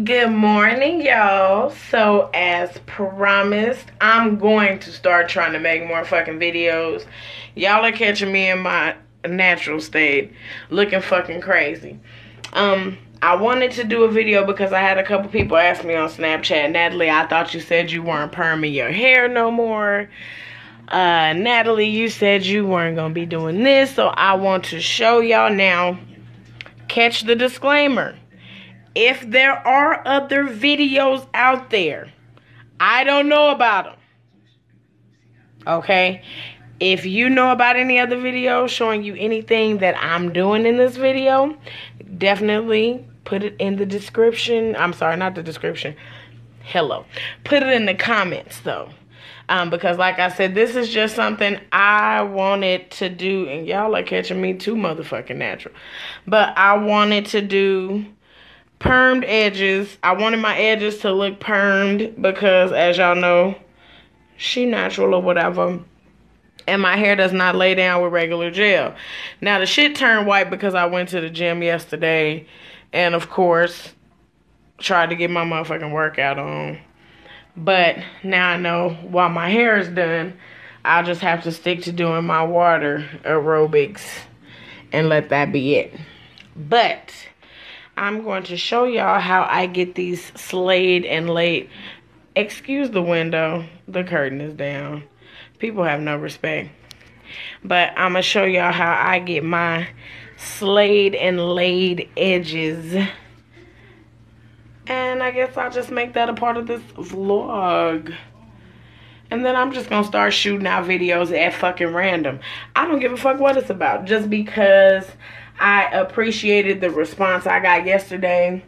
Good morning, y'all. So, as promised, I'm going to start trying to make more fucking videos. Y'all are catching me in my natural state, looking fucking crazy. I wanted to do a video because I had a couple people ask me on Snapchat, Natalie, I thought you said you weren't perming your hair no more. Natalie, you said you weren't gonna be doing this, so I want to show y'all now. Catch the disclaimer. If there are other videos out there, I don't know about them. Okay? If you know about any other videos showing you anything that I'm doing in this video, definitely put it in the description. I'm sorry, not the description. Hello. Put it in the comments, though. Because like I said, this is just something I wanted to do. And y'all are catching me too motherfucking natural. But I wanted to do permed edges. I wanted my edges to look permed because, as y'all know, she natural or whatever. And my hair does not lay down with regular gel. Now, the shit turned white because I went to the gym yesterday. And, of course, tried to get my motherfucking workout on. But now I know while my hair is done, I'll just have to stick to doing my water aerobics and let that be it. But I'm going to show y'all how I get these slayed and laid. Excuse the window. The curtain is down. People have no respect. But I'm going to show y'all how I get my slayed and laid edges. And I guess I'll just make that a part of this vlog. And then I'm just going to start shooting out videos at fucking random. I don't give a fuck what it's about. Just because I appreciated the response I got yesterday.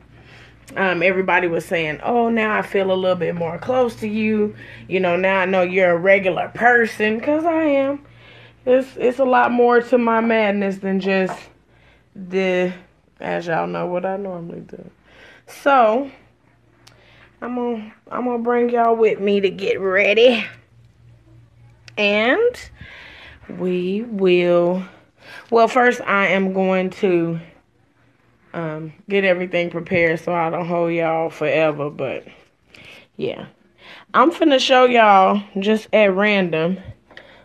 Everybody was saying, oh, now I feel a little bit more close to you. You know, now I know you're a regular person. Because I am. It's a lot more to my madness than just as y'all know, what I normally do. So, I'm gonna bring y'all with me to get ready. And we will, well, first I am going to get everything prepared so I don't hold y'all forever. But, yeah. I'm finna show y'all just at random.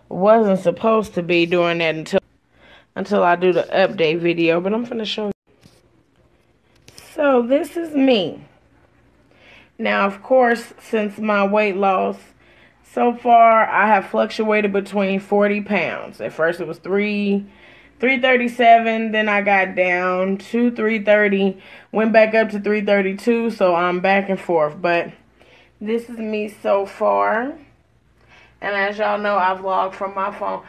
Wasn't supposed to be doing that until I do the update video. But I'm finna show you. So, this is me. Now, of course, since my weight loss, so far, I have fluctuated between 40 pounds. At first, it was 337. Then I got down to 330. Went back up to 332. So, I'm back and forth. But this is me so far. And as y'all know, I vlog from my phone.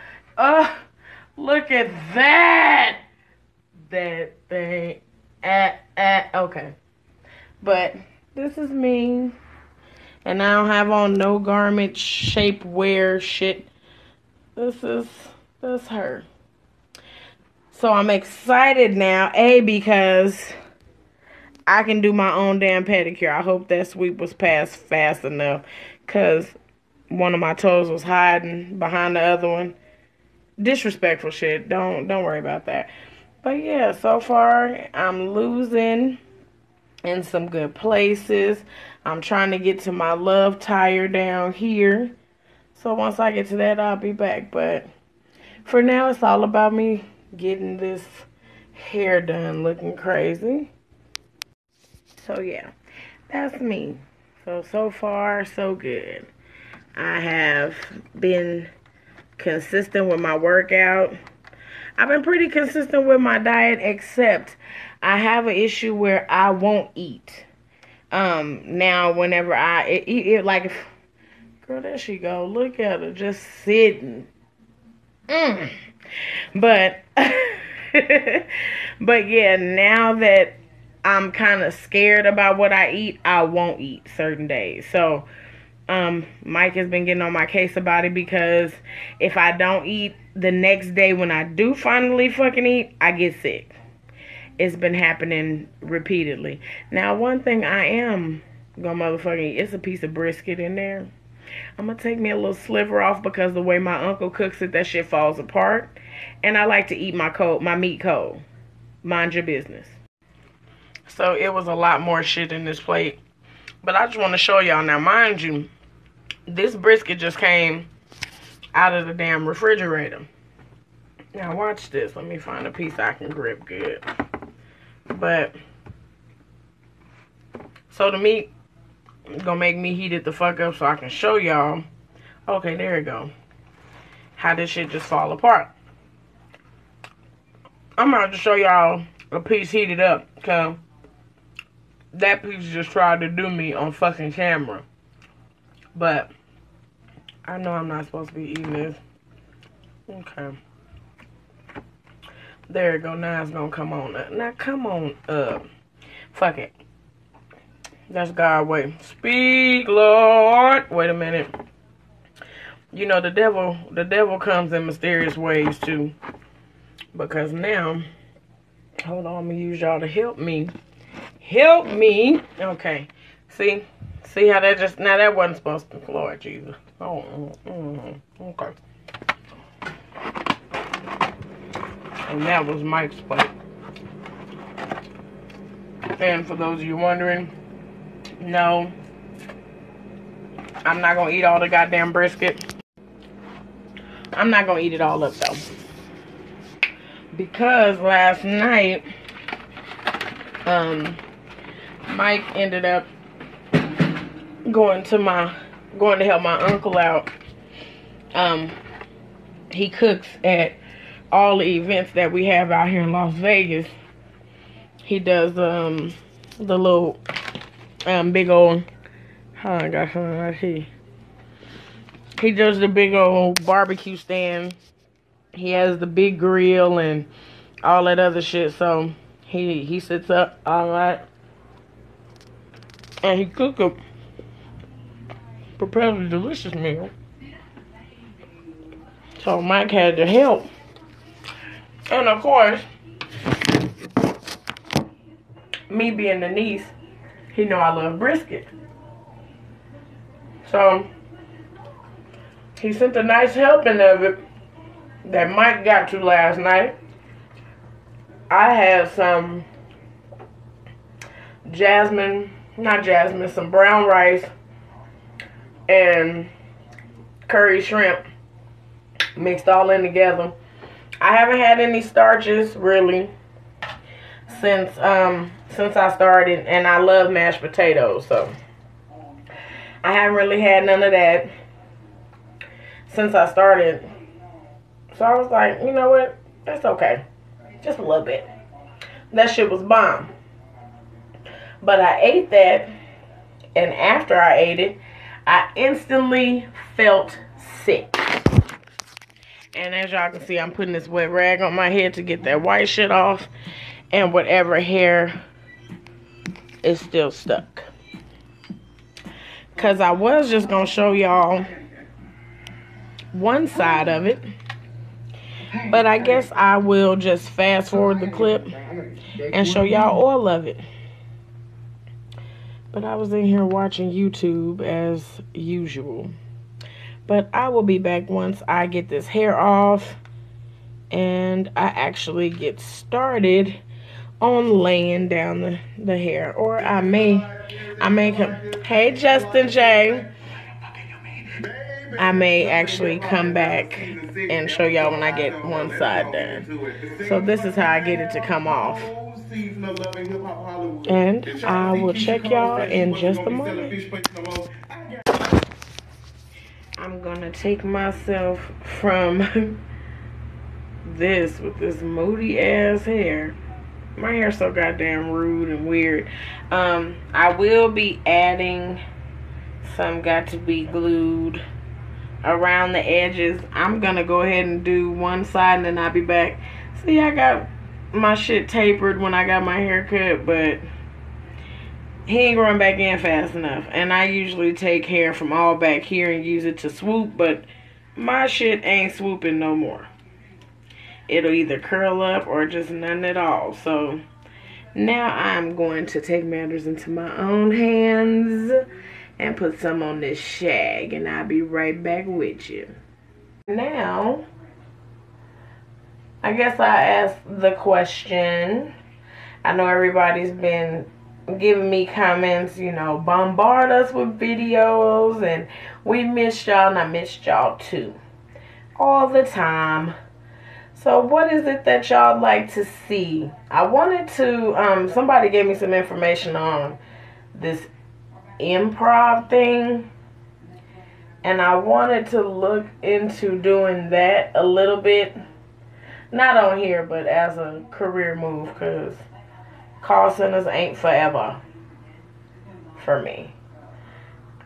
Look at that. That thing. Okay. But this is me. And I don't have on no garment, shapewear shit. That's her. So I'm excited now. Because I can do my own damn pedicure. I hope that sweep was passed fast enough. Because one of my toes was hiding behind the other one. Disrespectful shit. Don't worry about that. But yeah, so far I'm losing in some good places. I'm trying to get to my love tire down here. So once I get to that, I'll be back. But for now, it's all about me getting this hair done looking crazy. So yeah, that's me. So far, so good. I have been consistent with my workout. I've been pretty consistent with my diet, except I have an issue where I won't eat. Now whenever I eat, like, girl, there she go. Look at her, just sitting. But, but yeah, now that I'm kind of scared about what I eat, I won't eat certain days. So, Mike has been getting on my case about it because if I don't eat the next day when I do finally fucking eat, I get sick. It's been happening repeatedly. Now, one thing I am gonna motherfucking eat, it's a piece of brisket in there. I'm gonna take me a little sliver off because the way my uncle cooks it, that shit falls apart. And I like to eat my meat cold. Mind your business. So it was a lot more shit in this plate. But I just want to show y'all now. Mind you, this brisket just came out of the damn refrigerator. Now watch this. Let me find a piece I can grip good. But, so the meat is gonna make me heat it the fuck up so I can show y'all. Okay, there we go. How this shit just fall apart. I'm about to show y'all a piece heated up, because that piece just tried to do me on fucking camera. But I know I'm not supposed to be eating this. Okay. There you go. Now it's gonna come on up. Now come on up. Fuck it. That's God's way. Speak, Lord. Wait a minute. You know the devil comes in mysterious ways too. Because now, hold on, I'm gonna use y'all to help me. Help me. Okay. See how that just, now that wasn't supposed to, Lord Jesus. Oh, okay. And that was Mike's plate. And for those of you wondering, no, I'm not gonna eat all the goddamn brisket. I'm not gonna eat it all up though. Because last night, Mike ended up going to help my uncle out. He cooks at all the events that we have out here in Las Vegas. He does the little big old, I got something right here. He does the big old barbecue stand. He has the big grill and all that other shit. So he sits up all night and he prepares a delicious meal. So Mike had to help. And of course, me being the niece, he know I love brisket. So he sent a nice helping of it that Mike got to last night. I had some some brown rice and curry shrimp mixed all in together. I haven't had any starches really since I started, and I love mashed potatoes, so I haven't really had none of that since I started. So I was like, you know what? That's okay. Just a little bit. That shit was bomb. But I ate that, and after I ate it, I instantly felt sick. And as y'all can see, I'm putting this wet rag on my head to get that white shit off. And whatever hair is still stuck. Because I was just going to show y'all one side of it. But I guess I will just fast forward the clip and show y'all all of it. But I was in here watching YouTube as usual. But I will be back once I get this hair off and I actually get started on laying down the hair. Or I may come. Hey, Justin J. I may actually come back and show y'all when I get one side done. So this is how I get it to come off. And I will check y'all in just a moment. I'm gonna take myself from this with this moody ass hair. My hair's so goddamn rude and weird. I will be adding some got to be glued around the edges. I'm gonna go ahead and do one side and then I'll be back. See, I got my shit tapered when I got my hair cut, but he ain't growing back in fast enough. And I usually take hair from all back here and use it to swoop, but my shit ain't swooping no more. It'll either curl up or just none at all. So now I'm going to take matters into my own hands and put some on this shag, and I'll be right back with you. Now, I guess I asked the question, I know everybody's been giving me comments, you know, bombard us with videos, and we missed y'all, and I missed y'all too. All the time. So what is it that y'all like to see? I wanted to, somebody gave me some information on this improv thing, and I wanted to look into doing that a little bit. Not on here, but as a career move, because call centers ain't forever for me.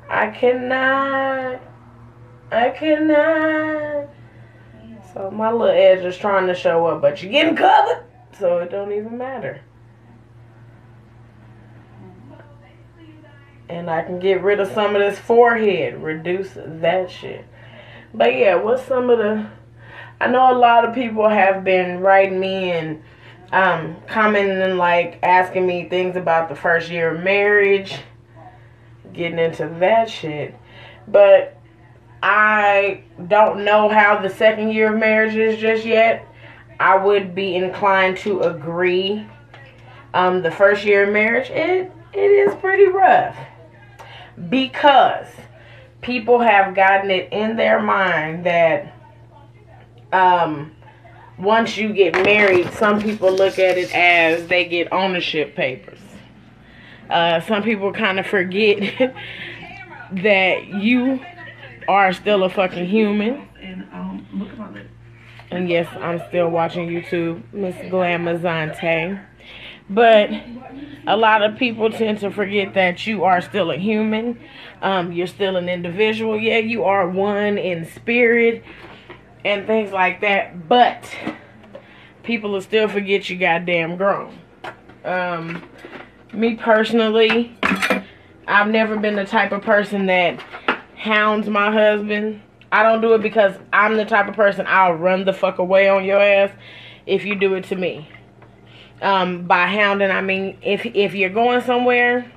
I cannot. So my little edge is trying to show up, but you're getting covered, so it don't even matter. And I can get rid of some of this forehead, reduce that shit. But yeah, what's some of the... I know a lot of people have been writing me and commenting and like asking me things about the first year of marriage, getting into that shit. But I don't know how the second year of marriage is just yet. I would be inclined to agree. The first year of marriage, it is pretty rough, because people have gotten it in their mind that once you get married, some people look at it as they get ownership papers. Some people kind of forget that you are still a fucking human. And yes, I'm still watching YouTube, Miss Glamazante. But a lot of people tend to forget that you are still a human. You're still an individual. Yeah, you are one in spirit and things like that. But people will still forget you goddamn grown. Me personally, I've never been the type of person that hounds my husband. I don't do it because I'm the type of person, I'll run the fuck away on your ass if you do it to me. By hounding, I mean if you're going somewhere,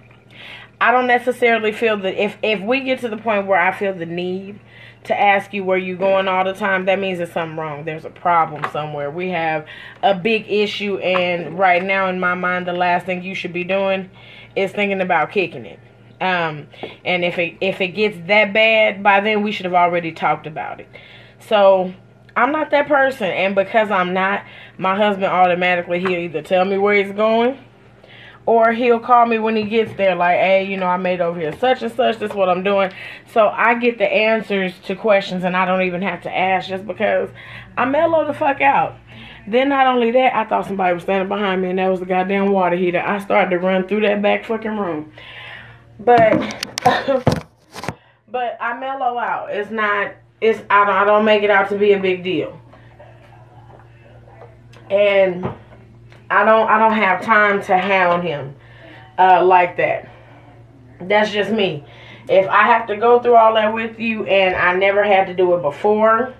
I don't necessarily feel that if we get to the point where I feel the need to ask you where you going all the time, that means there's something wrong. There's a problem somewhere. We have a big issue, and right now in my mind, the last thing you should be doing is thinking about kicking it. And if it gets that bad, by then we should have already talked about it. So I'm not that person, and because I'm not, my husband automatically, he'll either tell me where he's going, or he'll call me when he gets there like, hey, you know, I made over here such and such, this is what I'm doing. So I get the answers to questions, and I don't even have to ask, just because I mellow the fuck out. Then not only that, I thought somebody was standing behind me, and that was the goddamn water heater. I started to run through that back fucking room. But but I mellow out. I don't make it out to be a big deal. And I don't have time to hound him like that. That's just me. If I have to go through all that with you and I never had to do it before,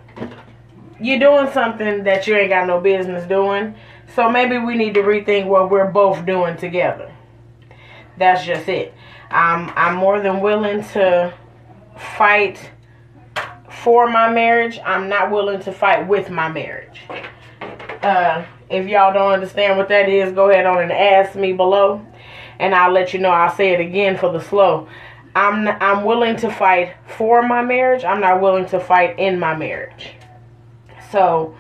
you're doing something that you ain't got no business doing. So maybe we need to rethink what we're both doing together. That's just it. I'm more than willing to fight for my marriage. I'm not willing to fight with my marriage. If y'all don't understand what that is, go ahead on and ask me below, and I'll let you know. I'll say it again for the slow. I'm willing to fight for my marriage. I'm not willing to fight in my marriage. So,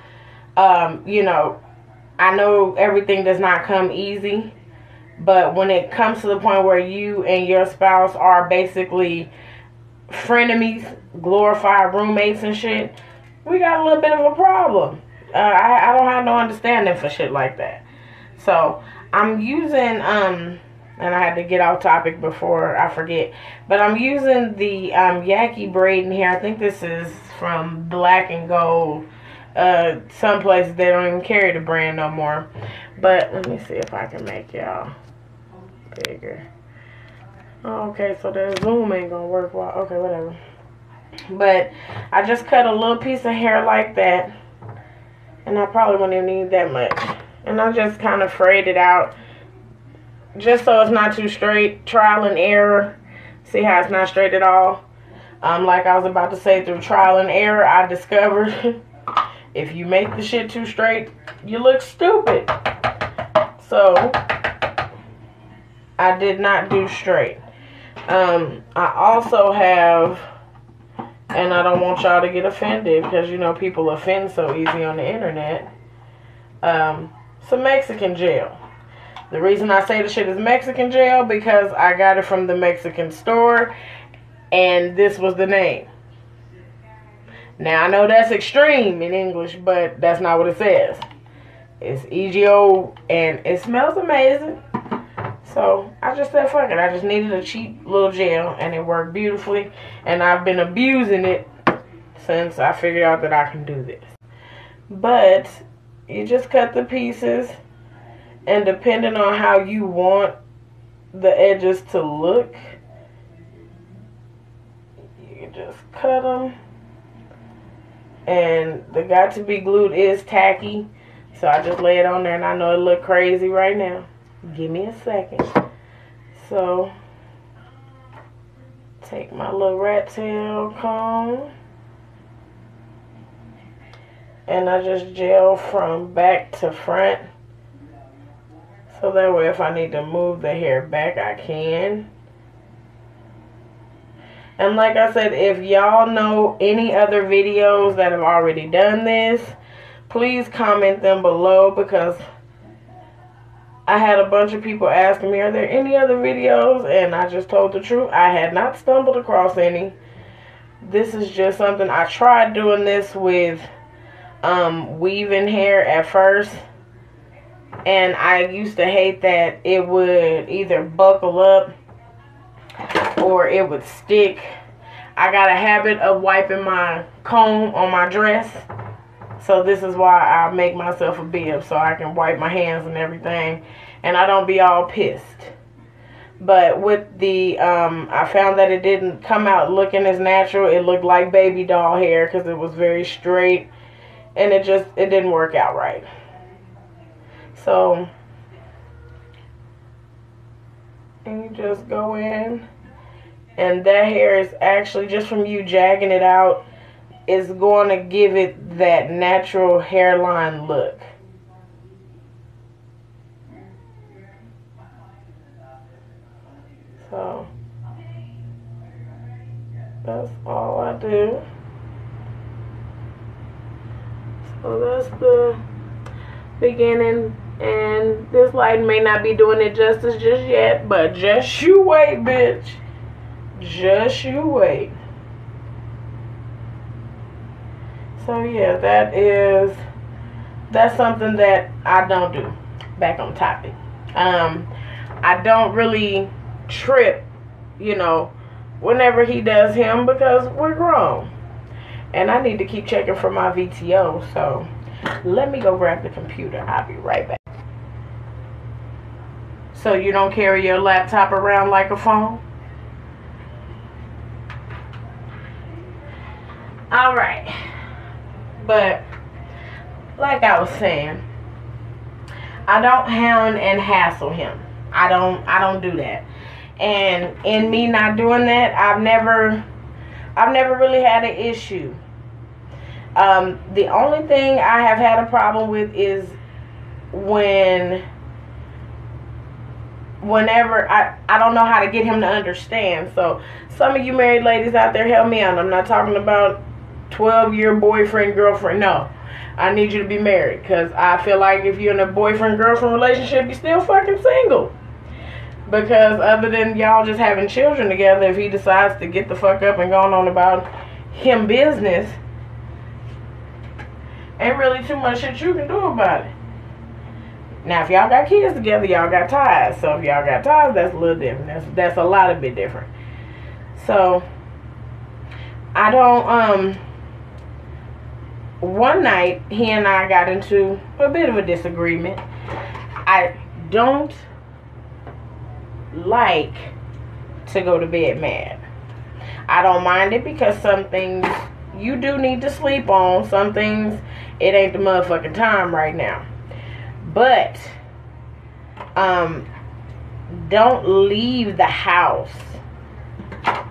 you know, I know everything does not come easy. But when it comes to the point where you and your spouse are basically frenemies, glorified roommates and shit, we got a little bit of a problem. I don't have no understanding for shit like that. So I'm using, and I had to get off topic before I forget, but I'm using the Yaki braid in here. I think this is from Black and Gold. Some places they don't even carry the brand no more. But let me see if I can make y'all bigger. Oh, okay, so the zoom ain't gonna work well. Okay, whatever. But I just cut a little piece of hair like that, and I probably won't even need that much. And I just kind of frayed it out, just so it's not too straight. Trial and error. See how it's not straight at all? Like I was about to say, through trial and error, I discovered if you make the shit too straight, you look stupid. So I did not do straight. I also have, and I don't want y'all to get offended because, you know, people offend so easy on the internet, some Mexican gel. The reason I say the shit is Mexican gel because I got it from the Mexican store and this was the name. Now, I know that's extreme in English, but that's not what it says. It's EGO, and it smells amazing. So, I just said, fuck it. I just needed a cheap little gel, and it worked beautifully. And I've been abusing it since I figured out that I can do this. But, you just cut the pieces, and depending on how you want the edges to look, you can just cut them. And the got to be glued is tacky. So I just lay it on there and I know it look crazy right now. Give me a second. So take my little rat tail comb. And I just gel from back to front. So that way if I need to move the hair back, I can. And like I said, if y'all know any other videos that have already done this, please comment them below because I had a bunch of people asking me, are there any other videos? And I just told the truth. I had not stumbled across any. This is just something. I tried doing this with weaving hair at first. And I used to hate that it would either buckle up or it would stick. I got a habit of wiping my comb on my dress. So this is why I make myself a bib, so I can wipe my hands and everything. And I don't be all pissed. But with the, I found that it didn't come out looking as natural. It looked like baby doll hair because it was very straight. And it didn't work out right. So, and you just go in. And that hair is actually, just from you jagging it out, is going to give it that natural hairline look. So, that's all I do. So that's the beginning. And this light may not be doing it justice just yet, but just you wait, bitch. Just you wait. So yeah, that's something that I don't do. Back on topic. I don't really trip, you know, whenever he does him because we're grown. And I need to keep checking for my VTO, so let me go grab the computer. I'll be right back. So you don't carry your laptop around like a phone? Alright. But like I was saying, I don't hound and hassle him. I don't do that. And in me not doing that, I've never really had an issue. The only thing I have had a problem with is whenever I don't know how to get him to understand. So some of you married ladies out there, help me out. I'm not talking about 12-year boyfriend, girlfriend. No. I need you to be married. Because I feel like if you're in a boyfriend-girlfriend relationship, you're still fucking single. Because other than y'all just having children together, if he decides to get the fuck up and going on about him business, ain't really too much shit you can do about it. Now, if y'all got kids together, y'all got ties. So if y'all got ties, that's a little different. That's a lot of bit different. So, I don't, one night, he and I got into a bit of a disagreement. I don't like to go to bed mad. I don't mind it because some things you do need to sleep on. Some things, it ain't the motherfucking time right now. But, don't leave the house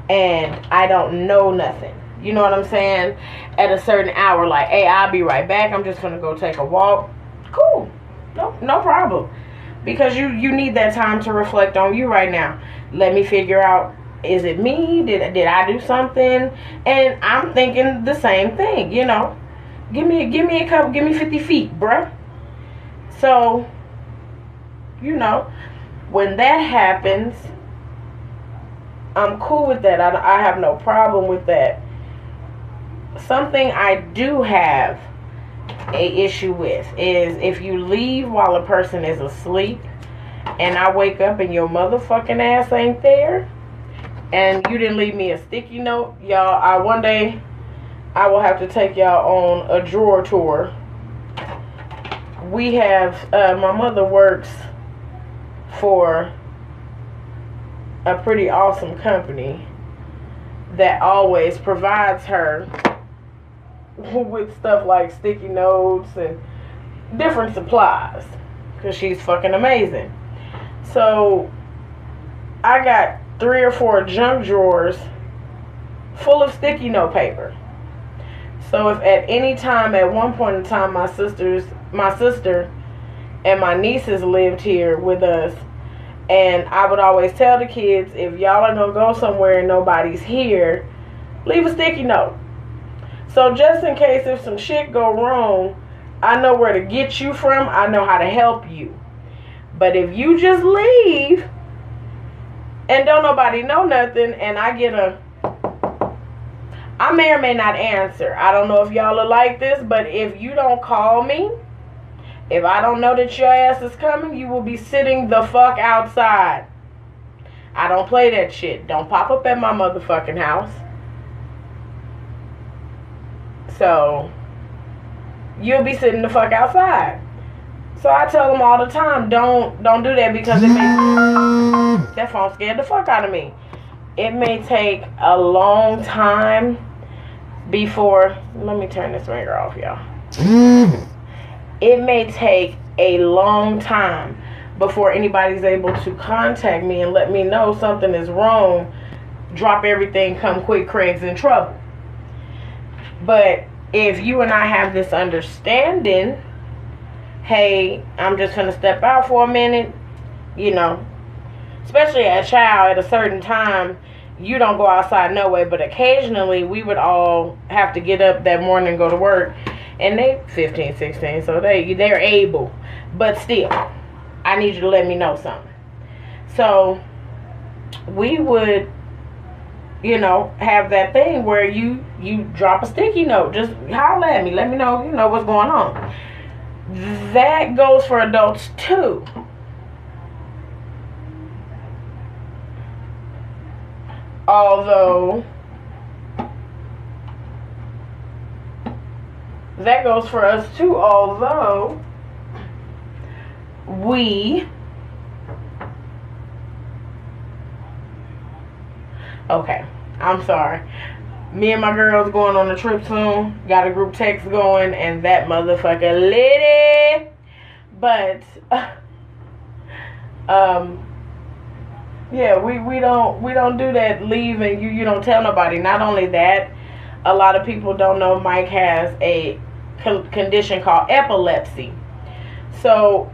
and I don't know nothing. You know what I'm saying? At a certain hour, like, hey, I'll be right back. I'm just gonna go take a walk. Cool. No problem. Because you need that time to reflect on you right now. Let me figure out, is it me? Did I do something? And I'm thinking the same thing, you know. Give me a couple, give me 50 feet, bruh. So, you know, when that happens, I'm cool with that. I have no problem with that. Something I do have a issue with is if you leave while a person is asleep and I wake up and your motherfucking ass ain't there and you didn't leave me a sticky note. Y'all, one day I will have to take y'all on a drawer tour. We have, my mother works for a pretty awesome company that always provides her with stuff like sticky notes and different supplies because she's fucking amazing. So I got 3 or 4 junk drawers full of sticky note paper. So if at any time, at one point in time, my sister and my nieces lived here with us, and I would always tell the kids, if y'all are gonna go somewhere and nobody's here, leave a sticky note. So just in case if some shit go wrong, I know where to get you from. I know how to help you. But if you just leave and don't nobody know nothing, and I may or may not answer. I don't know if y'all are like this, but if you don't call me, if I don't know that your ass is coming, you will be sitting the fuck outside. I don't play that shit. Don't pop up at my motherfucking house. So, you'll be sitting the fuck outside. So I tell them all the time, don't do that because that phone scared the fuck out of me. It may take a long time before, let me turn this ringer off, y'all. It may take a long time before anybody's able to contact me and let me know something is wrong. Drop everything, come quick, Craig's in trouble. But if you and I have this understanding, hey, I'm just going to step out for a minute, you know, especially a child at a certain time, you don't go outside no way, but occasionally we would all have to get up that morning and go to work, and they 15, 16, so they're able, but still, I need you to let me know something. So we would, you know, have that thing where you drop a sticky note. Just holler at me. Let me know, you know, what's going on. That goes for adults too. Although, that goes for us too, although okay, I'm sorry. Me and my girls going on a trip soon. Got a group text going, and that motherfucker lit it. But yeah, we don't do that. Leave and you don't tell nobody. Not only that, a lot of people don't know Mike has a condition called epilepsy. So,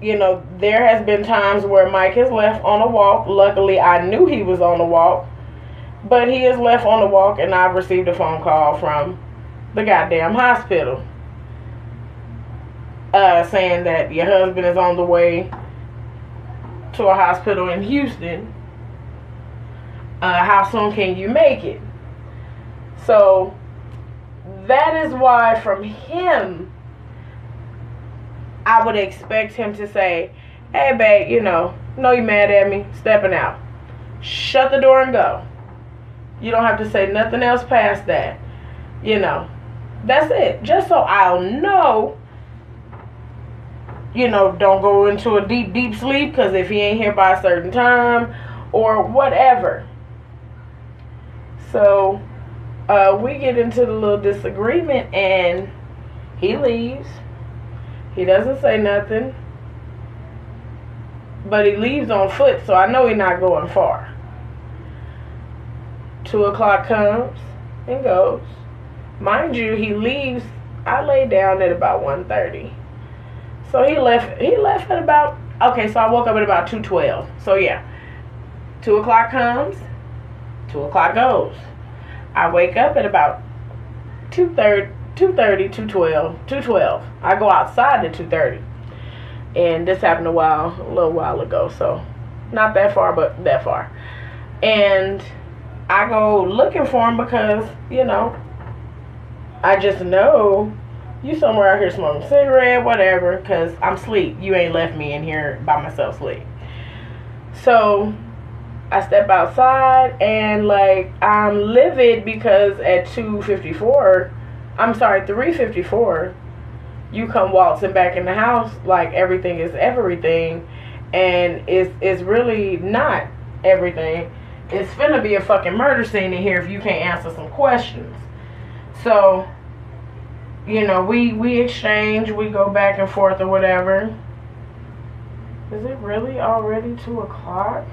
you know, there has been times where Mike has left on a walk. Luckily, I knew he was on a walk. But he is left on the walk, and I've received a phone call from the goddamn hospital saying that your husband is on the way to a hospital in Houston. How soon can you make it? So that is why from him, I would expect him to say, hey, babe, you know you're mad at me, stepping out. Shut the door and go. You don't have to say nothing else past that. You know, that's it. Just so I'll know, you know, don't go into a deep, deep sleep because if he ain't here by a certain time or whatever. So, we get into the little disagreement and he leaves. He doesn't say nothing. But he leaves on foot, so I know he's not going far. 2 o'clock comes and goes. Mind you, he leaves. I lay down at about 1:30. So he left at about Okay, so I woke up at about 2:12. So yeah, 2 o'clock comes, 2 o'clock goes. I wake up at about 2:30, 2:12. I go outside at 2:30. And this happened a little while ago, so not that far, but that far. And I go looking for him because, you know, I just know you somewhere out here smoking a cigarette, whatever, because I'm asleep. You ain't left me in here by myself asleep. So I step outside and, like, I'm livid because at 3:54, you come waltzing back in the house like everything is everything, and it's really not everything. It's finna be a fucking murder scene in here if you can't answer some questions. So, you know, we exchange, we go back and forth or whatever. Is it really already 2 o'clock?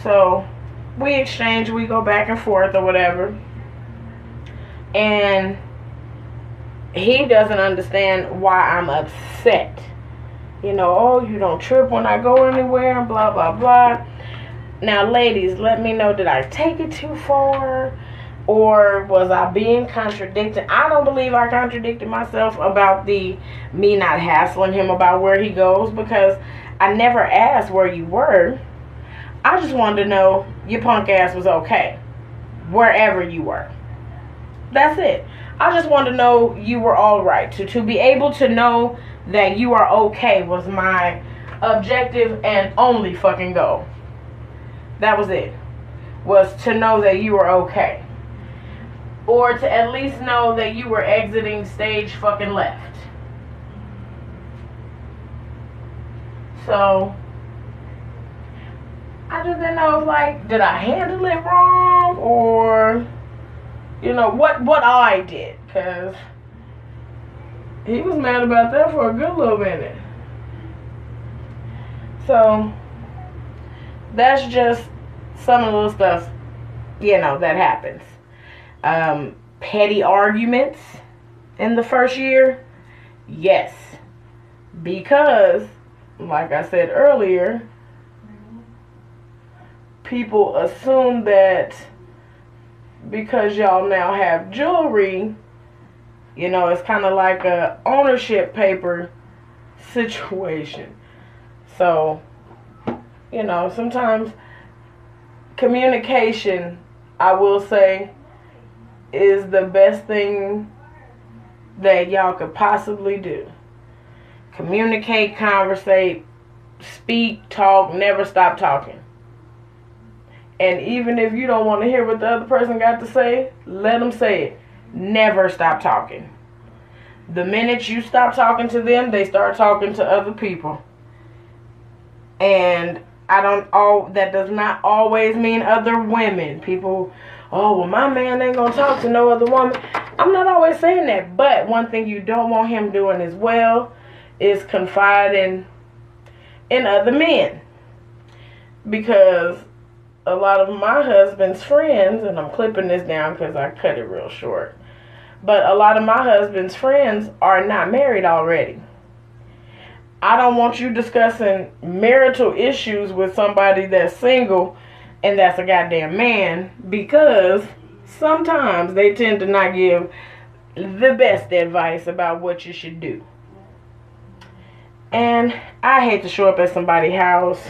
So, we exchange, we go back and forth or whatever. And he doesn't understand why I'm upset. You know, oh, you don't trip when I go anywhere and blah, blah, blah. Now, ladies, let me know, did I take it too far? Or was I being contradicted? I don't believe I contradicted myself about me not hassling him about where he goes, because I never asked where you were. I just wanted to know your punk ass was okay wherever you were. That's it. I just wanted to know you were all right. To be able to know that you are okay was my objective and only fucking goal. That was it. Was to know that you were okay. Or to at least know that you were exiting stage fucking left. So, I just didn't know, like, did I handle it wrong? Or, you know, what I did. Because he was mad about that for a good little minute. So, that's just some of the little stuff, you know, that happens. Petty arguments in the first year? Yes. Because, like I said earlier, people assume that because y'all now have jewelry, you know, it's kind of like a ownership paper situation. So, you know, sometimes communication, I will say, is the best thing that y'all could possibly do. Communicate, conversate, speak, talk, never stop talking. And even if you don't want to hear what the other person got to say, let them say it. Never stop talking. The minute you stop talking to them, they start talking to other people. And that does not always mean other women. People, oh, well, my man ain't gonna talk to no other woman. I'm not always saying that, but one thing you don't want him doing as well is confiding in other men. Because a lot of my husband's friends, and I'm clipping this down because I cut it real short, but a lot of my husband's friends are not married already. I don't want you discussing marital issues with somebody that's single and that's a goddamn man, because sometimes they tend to not give the best advice about what you should do. And I hate to show up at somebody's house.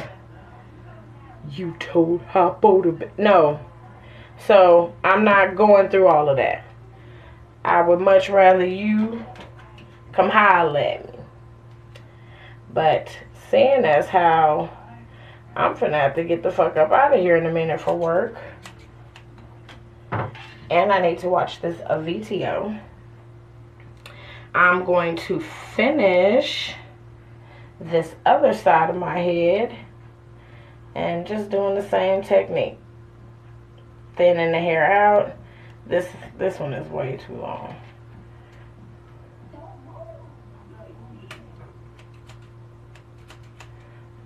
You told Hoppo to... No. So, I'm not going through all of that. I would much rather you come holler at me. But seeing as how I'm finna have to get the fuck up out of here in a minute for work. And I need to watch this VTO. I'm going to finish this other side of my head and just doing the same technique. Thinning the hair out. This one is way too long.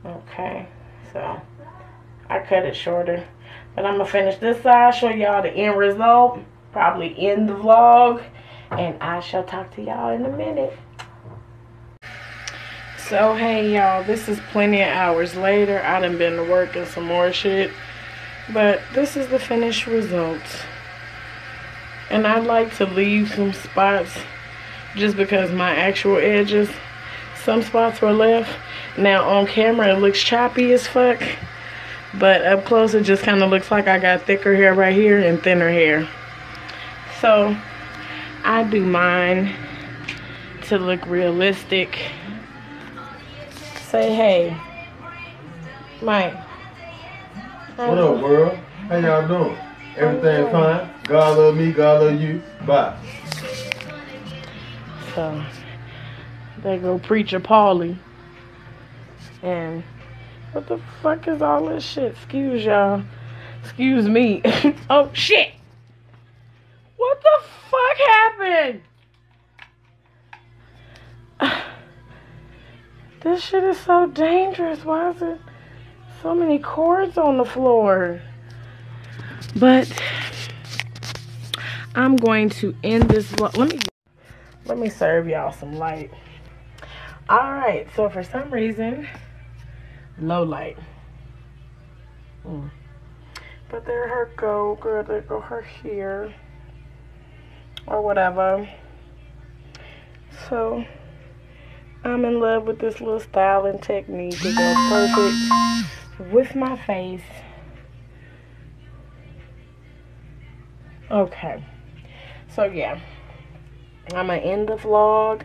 Okay, so I cut it shorter. But I'm going to finish this side, show y'all the end result, probably end the vlog, and I shall talk to y'all in a minute. So hey y'all, this is plenty of hours later. I done been to work and some more shit, but this is the finished results. And I'd like to leave some spots just because my actual edges, some spots were left. Now on camera it looks choppy as fuck, but up close it just kind of looks like I got thicker hair right here and thinner hair. So I do mine to look realistic. Say hey, Mike. What up, world? How y'all doing? Everything fine? God love me, God love you. Bye. So they go Preacher Paulie. And what the fuck is all this shit? Excuse y'all. Excuse me. Oh shit. What the fuck happened? This shit is so dangerous. Why is it so many cords on the floor? But I'm going to end this vlog. Let me serve y'all some light. Alright, so for some reason, low light. But there her go, girl, there go her here. Or whatever. So I'm in love with this little styling technique. It goes perfect with my face. Okay. So yeah. I'm going to end the vlog.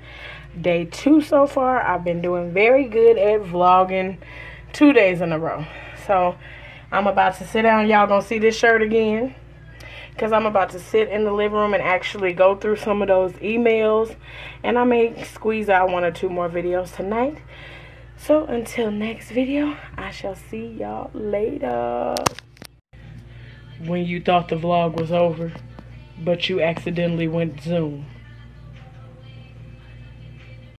Day 2 so far. I've been doing very good at vlogging 2 days in a row. So I'm about to sit down. Y'all going to see this shirt again. Because I'm about to sit in the living room and actually go through some of those emails. And I may squeeze out 1 or 2 more videos tonight. So until next video, I shall see y'all later. When you thought the vlog was over, but you accidentally went Zoom.